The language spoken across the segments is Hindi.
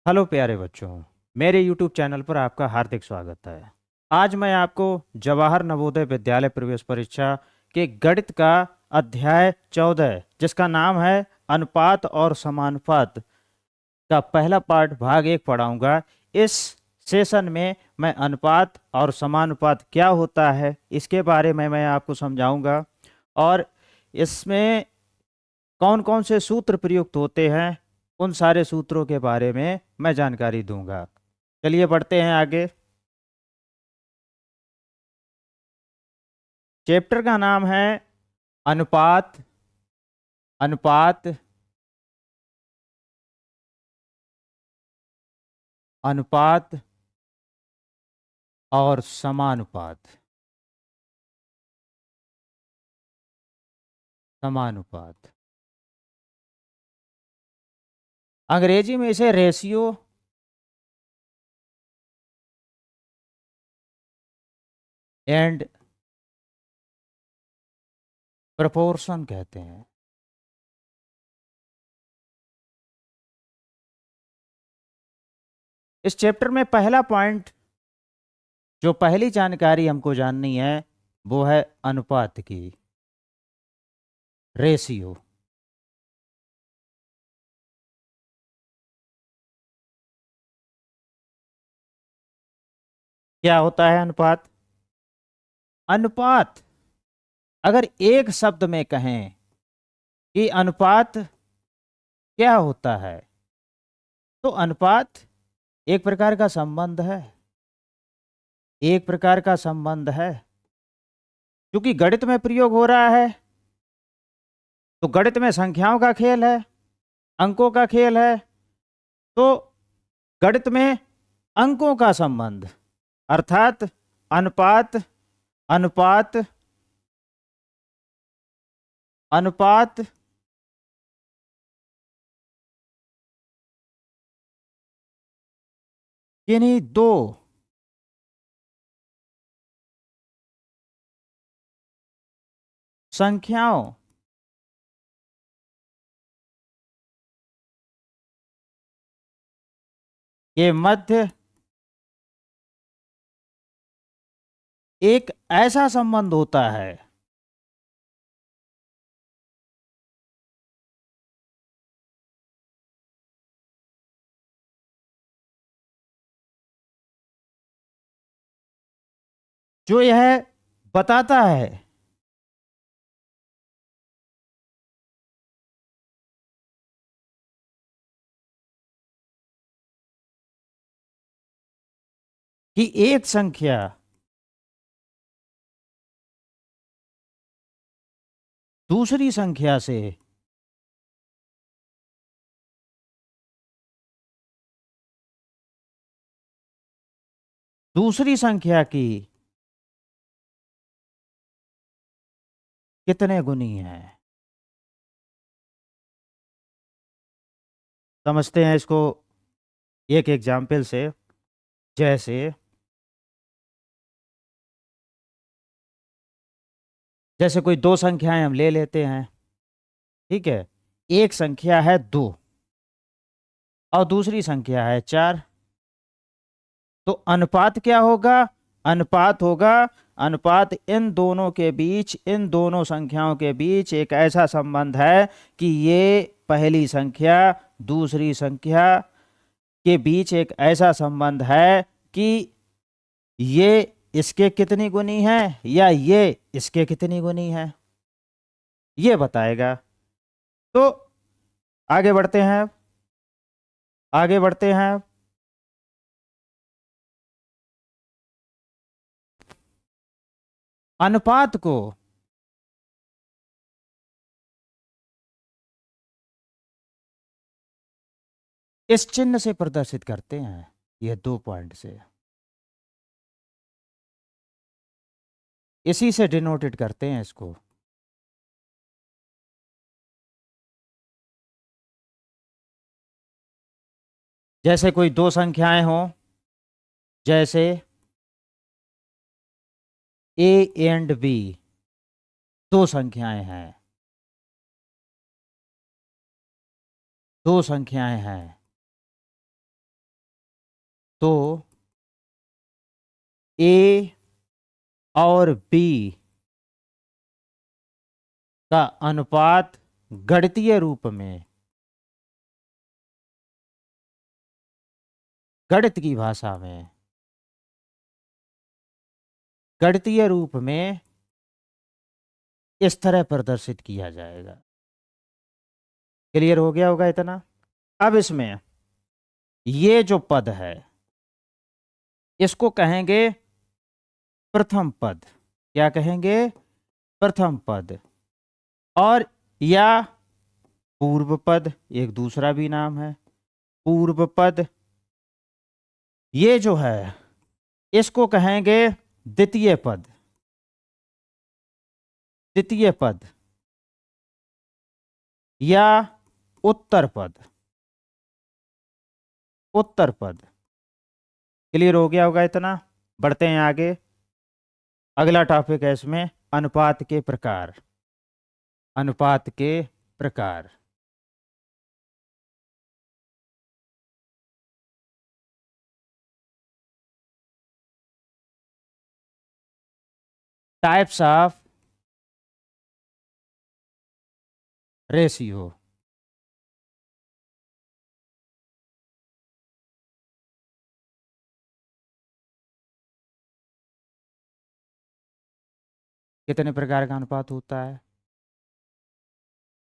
हेलो प्यारे बच्चों। मेरे यूट्यूब चैनल पर आपका हार्दिक स्वागत है। आज मैं आपको जवाहर नवोदय विद्यालय प्रवेश परीक्षा के गणित का अध्याय 14 जिसका नाम है अनुपात और समानुपात का पहला पार्ट भाग 1 पढ़ाऊंगा। इस सेशन में मैं अनुपात और समानुपात क्या होता है इसके बारे में मैं आपको समझाऊंगा और इसमें कौन कौन से सूत्र प्रयुक्त होते हैं उन सारे सूत्रों के बारे में मैं जानकारी दूंगा। चलिए बढ़ते हैं आगे। चैप्टर का नाम है अनुपात, अनुपात, अनुपात और समानुपात, समानुपात। अंग्रेजी में इसे रेशियो एंड प्रोपोर्शन कहते हैं। इस चैप्टर में पहला पॉइंट, जो पहली जानकारी हमको जाननी है, वो है अनुपात की, रेशियो। क्या होता है अनुपात? अनुपात, अगर एक शब्द में कहें कि अनुपात क्या होता है, तो अनुपात एक प्रकार का संबंध है, एक प्रकार का संबंध है। क्योंकि गणित में प्रयोग हो रहा है तो गणित में संख्याओं का खेल है, अंकों का खेल है, तो गणित में अंकों का संबंध अर्थात अनुपात, अनुपात, अनुपात किन्हीं दो संख्याओं के मध्य एक ऐसा संबंध होता है जो यह बताता है कि एक संख्या दूसरी संख्या से दूसरी संख्या की कितने गुनी है। समझते हैं इसको एक एग्जाम्पल से। जैसे जैसे कोई दो संख्याएं हम ले लेते हैं, ठीक है। एक संख्या है 2 और दूसरी संख्या है 4, तो अनुपात क्या होगा? अनुपात होगा, अनुपात इन दोनों के बीच, इन दोनों संख्याओं के बीच एक ऐसा संबंध है कि ये पहली संख्या दूसरी संख्या के बीच एक ऐसा संबंध है कि ये इसके कितनी गुनी है या ये इसके कितनी गुनी है, ये बताएगा। तो आगे बढ़ते हैं, आगे बढ़ते हैं। अनुपात को इस चिन्ह से प्रदर्शित करते हैं, ये 2 पॉइंट से, इसी से डिनोटेड करते हैं इसको। जैसे कोई दो संख्याएं हों, जैसे ए एंड बी, दो संख्याएं हैं, दो संख्याएं हैं, तो ए और बी का अनुपात गणितीय रूप में, गणित की भाषा में, गणितीय रूप में इस तरह प्रदर्शित किया जाएगा। क्लियर हो गया होगा इतना। अब इसमें ये जो पद है इसको कहेंगे प्रथम पद। क्या कहेंगे? प्रथम पद। और या पूर्व पद, एक दूसरा भी नाम है पूर्व पद। ये जो है इसको कहेंगे द्वितीय पद। द्वितीय पद या उत्तर पद। उत्तर पद। क्लियर हो गया होगा इतना। बढ़ते हैं आगे। अगला टॉपिक है इसमें अनुपात के प्रकार। अनुपात के प्रकार। Types of ratio. कितने प्रकार का अनुपात होता है?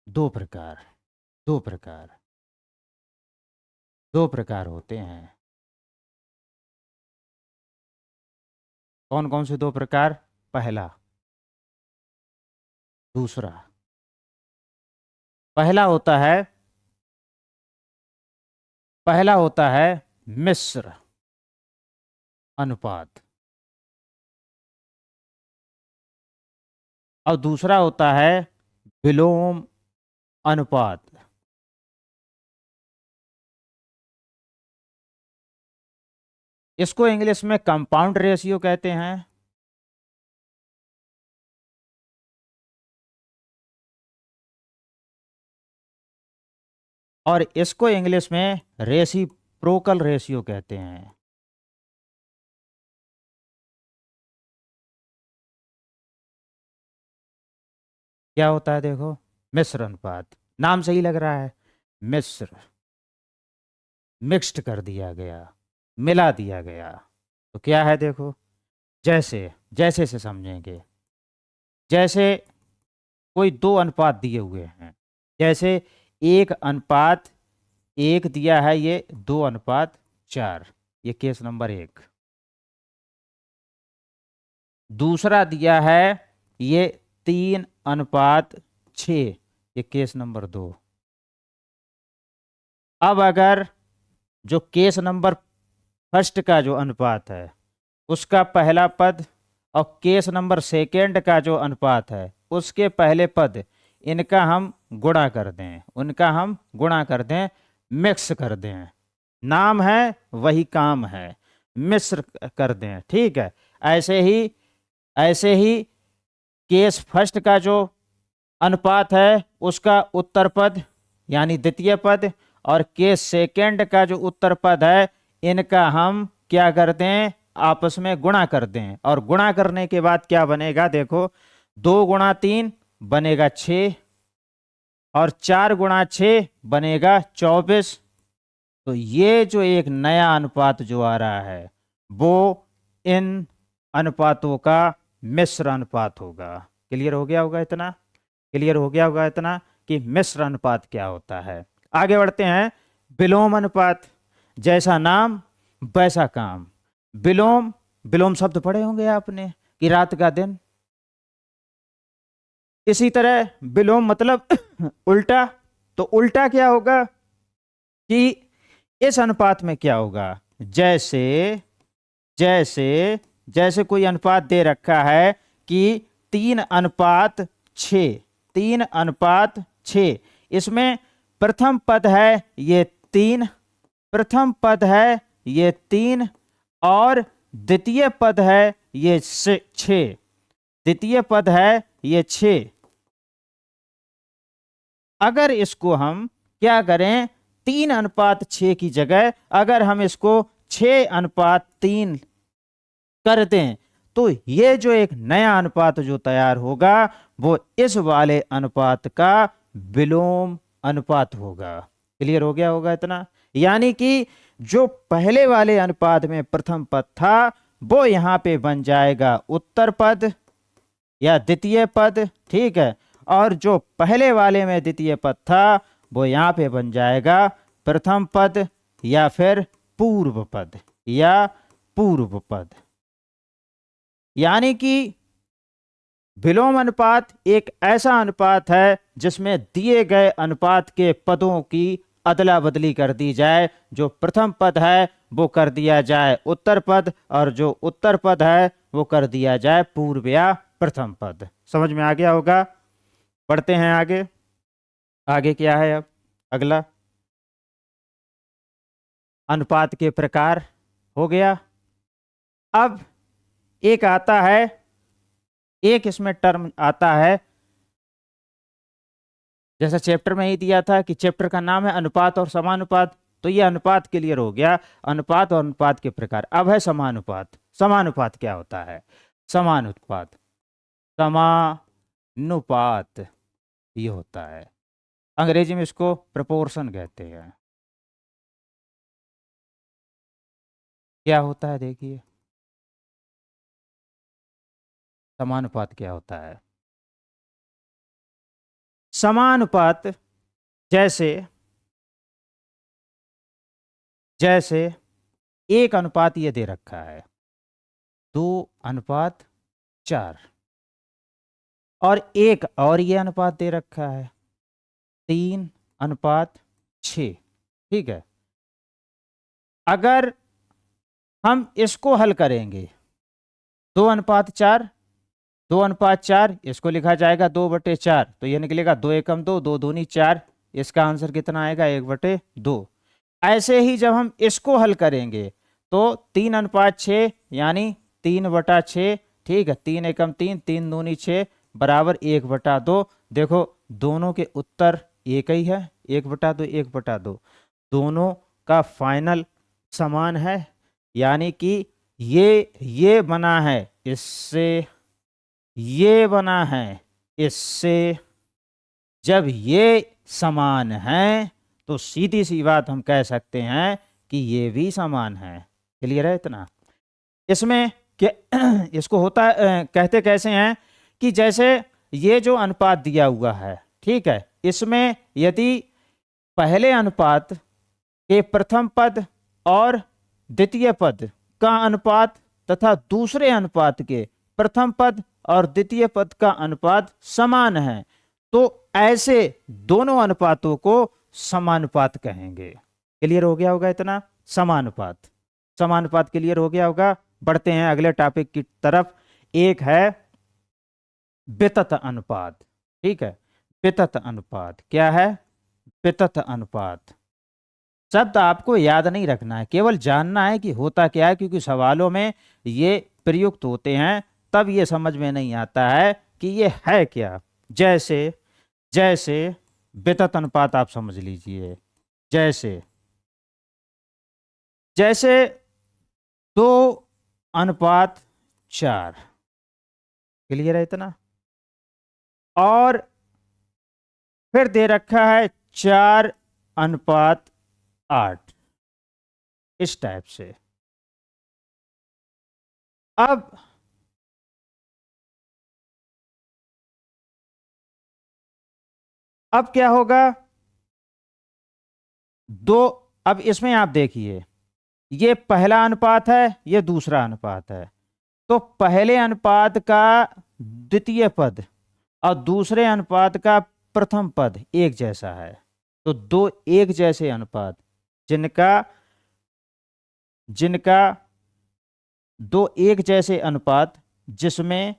दो प्रकार। दो प्रकार। दो प्रकार होते हैं। कौन कौन से दो प्रकार? पहला, दूसरा। पहला होता है, पहला होता है मिश्र अनुपात, और दूसरा होता है विलोम अनुपात। इसको इंग्लिश में कंपाउंड रेशियो कहते हैं। और इसको इंग्लिश में रेसिप्रोकल रेशियो कहते हैं। क्या होता है देखो, मिश्र अनुपात, नाम सही लग रहा है, मिश्र, मिक्स्ड कर दिया गया, मिला दिया गया। तो क्या है देखो, जैसे जैसे से समझेंगे। जैसे कोई दो अनुपात दिए हुए हैं, जैसे 1:1 दिया है, ये 2:4, ये केस नंबर 1। दूसरा दिया है ये 3:6, ये केस नंबर 2। अब अगर जो केस नंबर फर्स्ट का जो अनुपात है उसका पहला पद और केस नंबर सेकेंड का जो अनुपात है उसके पहले पद, इनका हम गुणा कर दें, उनका हम गुणा कर दें, मिक्स कर दें। नाम है वही काम है, मिश्र कर दें। ठीक है। ऐसे ही केस फर्स्ट का जो अनुपात है उसका उत्तर पद यानी द्वितीय पद, और केस सेकेंड का जो उत्तर पद है इनका हम क्या कर दें, आपस में गुणा कर दें। और गुणा करने के बाद क्या बनेगा देखो, 2 × 3 बनेगा 6, और 4 × 6 बनेगा 24। तो ये जो एक नया अनुपात जो आ रहा है वो इन अनुपातों का मिश्र अनुपात होगा। क्लियर हो गया होगा इतना। क्लियर हो गया होगा इतना कि मिश्र अनुपात क्या होता है। आगे बढ़ते हैं। विलोम अनुपात, जैसा नाम वैसा काम। विलोम, विलोम शब्द पढ़े होंगे आपने कि रात का दिन। इसी तरह विलोम मतलब उल्टा। तो उल्टा क्या होगा कि इस अनुपात में क्या होगा, जैसे जैसे जैसे कोई अनुपात दे रखा है कि 3:6, 3:6, इसमें प्रथम पद है ये 3, प्रथम पद है ये 3, और द्वितीय पद है ये 6, द्वितीय पद है ये 6। अगर इसको हम क्या करें, 3:6 की जगह अगर हम इसको 6:3 कर दें तो ये जो एक नया अनुपात जो तैयार होगा वो इस वाले अनुपात का विलोम अनुपात होगा। क्लियर हो गया होगा इतना? यानी कि जो पहले वाले अनुपात में प्रथम पद था वो यहां पे बन जाएगा उत्तर पद या द्वितीय पद, ठीक है, और जो पहले वाले में द्वितीय पद था वो यहां पे बन जाएगा प्रथम पद या फिर पूर्व पद या पूर्व पद। यानी कि विलोम अनुपात एक ऐसा अनुपात है जिसमें दिए गए अनुपात के पदों की अदला बदली कर दी जाए। जो प्रथम पद है वो कर दिया जाए उत्तर पद और जो उत्तर पद है वो कर दिया जाए पूर्व या प्रथम पद। समझ में आ गया होगा? पढ़ते हैं आगे। आगे क्या है अब? अगला अनुपात के प्रकार हो गया। अब एक आता है, एक इसमें टर्म आता है, जैसा चैप्टर में ही दिया था कि चैप्टर का नाम है अनुपात और समानुपात, तो ये अनुपात क्लियर हो गया, अनुपात और अनुपात के प्रकार। अब है समानुपात। समानुपात क्या होता है? समानुपात, समानुपात ये होता है, अंग्रेजी में इसको प्रपोर्शन कहते हैं। क्या होता है देखिए, समानुपात क्या होता है? समानुपात जैसे जैसे एक अनुपात ये दे रखा है 2:4 और एक और ये अनुपात दे रखा है 3:6, ठीक है। अगर हम इसको हल करेंगे 2:4, 2:4 इसको लिखा जाएगा 2/4, तो ये निकलेगा 2 एकम 2, 2 दूनी 4, इसका आंसर कितना आएगा 1/2। ऐसे ही जब हम इसको हल करेंगे तो 3:6 यानी 3/6, ठीक है, 3 एकम 3, 3 दूनी 6 बराबर 1/2। देखो दोनों के उत्तर एक ही है, 1/2 1/2, दोनों का फाइनल समान है। यानी कि ये बना है इससे, ये बना है इससे, जब ये समान है तो सीधी सी बात हम कह सकते हैं कि ये भी समान है। क्लियर है इतना? इसमें क्या इसको होता है, कहते कैसे हैं कि जैसे ये जो अनुपात दिया हुआ है, ठीक है, इसमें यदि पहले अनुपात के प्रथम पद और द्वितीय पद का अनुपात तथा दूसरे अनुपात के प्रथम पद और द्वितीय पद का अनुपात समान है तो ऐसे दोनों अनुपातों को समानुपात कहेंगे। क्लियर हो गया होगा इतना? समानुपात, समानुपात क्लियर हो गया होगा। बढ़ते हैं अगले टॉपिक की तरफ। एक है वितत अनुपात, ठीक है। वितत अनुपात क्या है? वितत अनुपात शब्द आपको याद नहीं रखना है, केवल जानना है कि होता क्या है, क्योंकि सवालों में ये प्रयुक्त होते हैं तब ये समझ में नहीं आता है कि ये है क्या। जैसे जैसे वितत अनुपात आप समझ लीजिए, जैसे जैसे 2:4, क्लियर है इतना? और फिर दे रखा है 4:8, इस टाइप से। अब क्या होगा? दो, अब इसमें आप देखिए ये पहला अनुपात है, ये दूसरा अनुपात है, तो पहले अनुपात का द्वितीय पद और दूसरे अनुपात का प्रथम पद एक जैसा है, तो दो एक जैसे अनुपात जिनका जिनका दो एक जैसे अनुपात जिसमें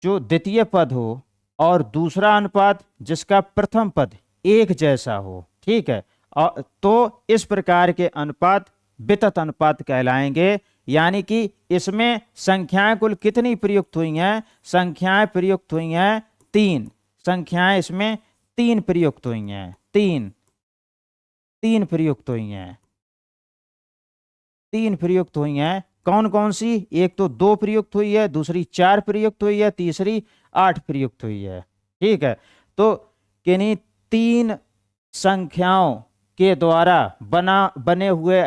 जो द्वितीय पद हो और दूसरा अनुपात जिसका प्रथम पद एक जैसा हो, ठीक है, और तो इस प्रकार के अनुपात वितत अनुपात कहलाएंगे। यानी कि इसमें संख्याएं कुल कितनी प्रयुक्त हुई हैं? संख्याएं प्रयुक्त हुई हैं 3, संख्याएं इसमें 3 प्रयुक्त हुई हैं, 3 प्रयुक्त हुई हैं। 3 प्रयुक्त हुई हैं। कौन कौन सी? एक तो 2 प्रयुक्त हुई है, दूसरी 4 प्रयुक्त हुई है, तीसरी 8 प्रयुक्त हुई है। ठीक है, तो किन्हीं 3 संख्याओं के द्वारा बने हुए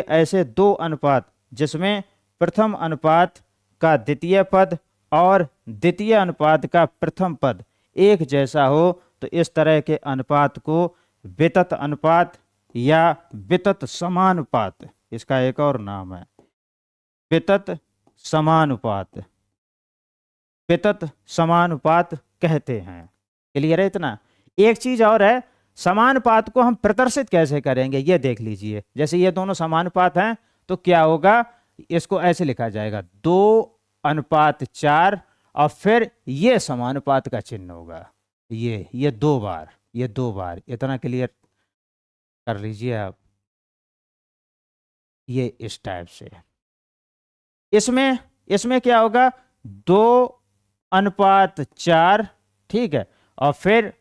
ऐसे 2 अनुपात जिसमें प्रथम अनुपात का द्वितीय पद और द्वितीय अनुपात का प्रथम पद एक जैसा हो, तो इस तरह के अनुपात को वितत अनुपात या वितत समानुपात, इसका एक और नाम है वितत समानुपात, वितत समानुपात कहते हैं। क्लियर है इतना? एक चीज और है, समानुपात को हम प्रदर्शित कैसे करेंगे ये देख लीजिए। जैसे ये दोनों समानुपात हैं तो क्या होगा, इसको ऐसे लिखा जाएगा 2:4 और फिर ये समानुपात का चिन्ह होगा, ये 2 बार, ये 2 बार। इतना क्लियर कर लीजिए आप, ये इस टाइप से। इसमें क्या होगा, 2:4, ठीक है, और फिर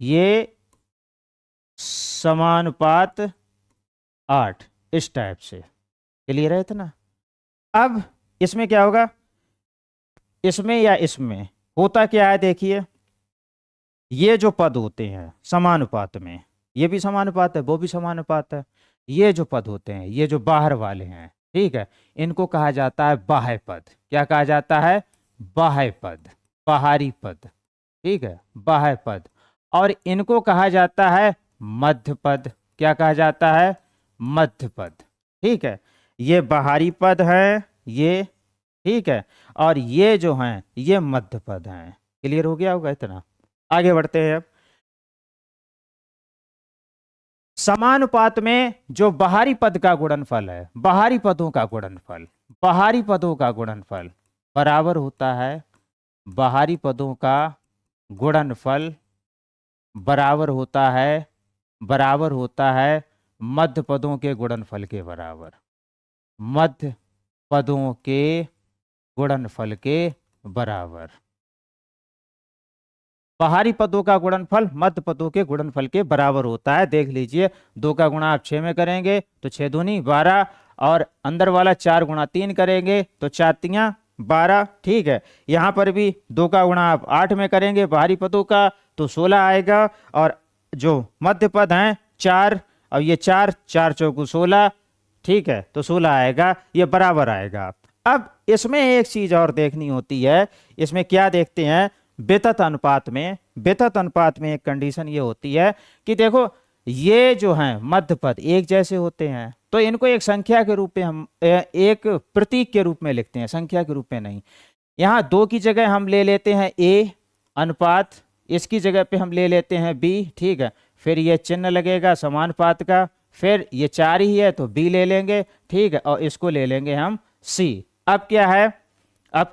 ये समानुपात 8, इस टाइप से। क्लियर है इतना? अब इसमें क्या होगा, इसमें या इसमें होता क्या है, देखिए ये जो पद होते हैं समानुपात में, ये भी समानुपात है, वो भी समानुपात है। ये जो पद होते हैं, ये जो बाहर वाले हैं, ठीक है, इनको कहा जाता है बाह्य पद। क्या कहा जाता है? बाह्य पद, बाहरी पद, ठीक है, बाह्य पद। और इनको कहा जाता है मध्य पद। क्या कहा जाता है? मध्य पद। ठीक है, ये बाहरी पद है ये, ठीक है, और ये जो हैं ये मध्य पद हैं। क्लियर हो गया होगा इतना? आगे बढ़ते हैं। अब समानुपात में जो बाहरी पद का गुणनफल है, बाहरी पदों का गुणनफल, बाहरी पदों का गुणनफल बराबर होता है, बाहरी पदों का गुणनफल बराबर होता है मध्य पदों के गुणनफल के बराबर, मध्य पदों के गुणनफल के बराबर। बाहरी पदों का गुणनफल मध्य पदों के गुणनफल के बराबर होता है। देख लीजिए, 2 का गुणा आप 6 में करेंगे तो 6 दूनी 12, और अंदर वाला 4 गुणा 3 करेंगे तो 4 तियां 12। ठीक है, यहाँ पर भी 2 का गुणा आप 8 में करेंगे बाहरी पदों का तो 16 आएगा, और जो मध्य पद हैं 4, और ये 4 चौकू 16, ठीक है, तो 16 आएगा, ये बराबर आएगा। अब इसमें एक चीज और देखनी होती है, इसमें क्या देखते हैं, वितत अनुपात में एक कंडीशन ये होती है कि देखो ये जो हैं मध्य पद एक जैसे होते हैं तो इनको एक संख्या के रूप में हम एक प्रतीक के रूप में लिखते हैं, संख्या के रूप में नहीं। यहाँ 2 की जगह हम ले लेते हैं a अनुपात, इसकी जगह पे हम ले लेते हैं b, ठीक है, फिर ये चिन्ह लगेगा समानुपात का, फिर ये 4 ही है तो b ले लेंगे, ठीक है, और इसको ले लेंगे हम c। अब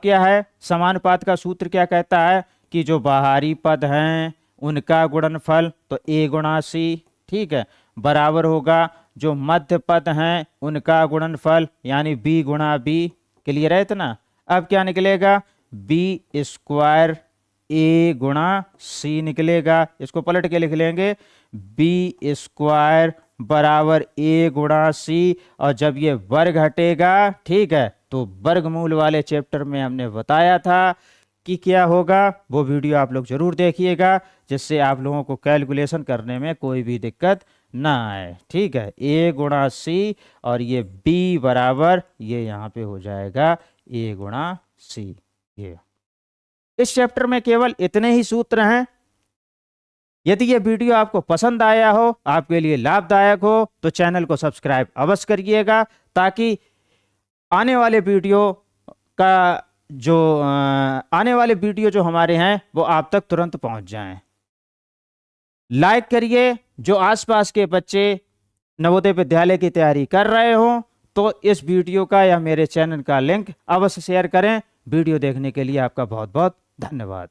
क्या है, समानुपात का सूत्र क्या कहता है कि जो बाहरी पद हैं उनका गुणनफल तो a गुणा c, ठीक है, बराबर होगा जो मध्य पद हैं उनका गुणनफल यानी b गुणा b। क्लियर है इतना? अब क्या निकलेगा, b² a गुणा c निकलेगा। इसको पलट के लिख लेंगे, b² बराबर a गुणा c, और जब ये वर्ग हटेगा, ठीक है, तो वर्गमूल वाले चैप्टर में हमने बताया था कि क्या होगा, वो वीडियो आप लोग जरूर देखिएगा जिससे आप लोगों को कैलकुलेशन करने में कोई भी दिक्कत ना आए। ठीक है, a गुणा c, और ये b बराबर ये यहाँ पे हो जाएगा a गुणा c। ये इस चैप्टर में केवल इतने ही सूत्र हैं। यदि ये वीडियो आपको पसंद आया हो, आपके लिए लाभदायक हो, तो चैनल को सब्सक्राइब अवश्य करिएगा ताकि आने वाले वीडियो जो हमारे हैं वो आप तक तुरंत पहुंच जाएं। लाइक करिए, जो आसपास के बच्चे नवोदय विद्यालय की तैयारी कर रहे हो तो इस वीडियो का या मेरे चैनल का लिंक अवश्य शेयर करें। वीडियो देखने के लिए आपका बहुत बहुत धन्यवाद।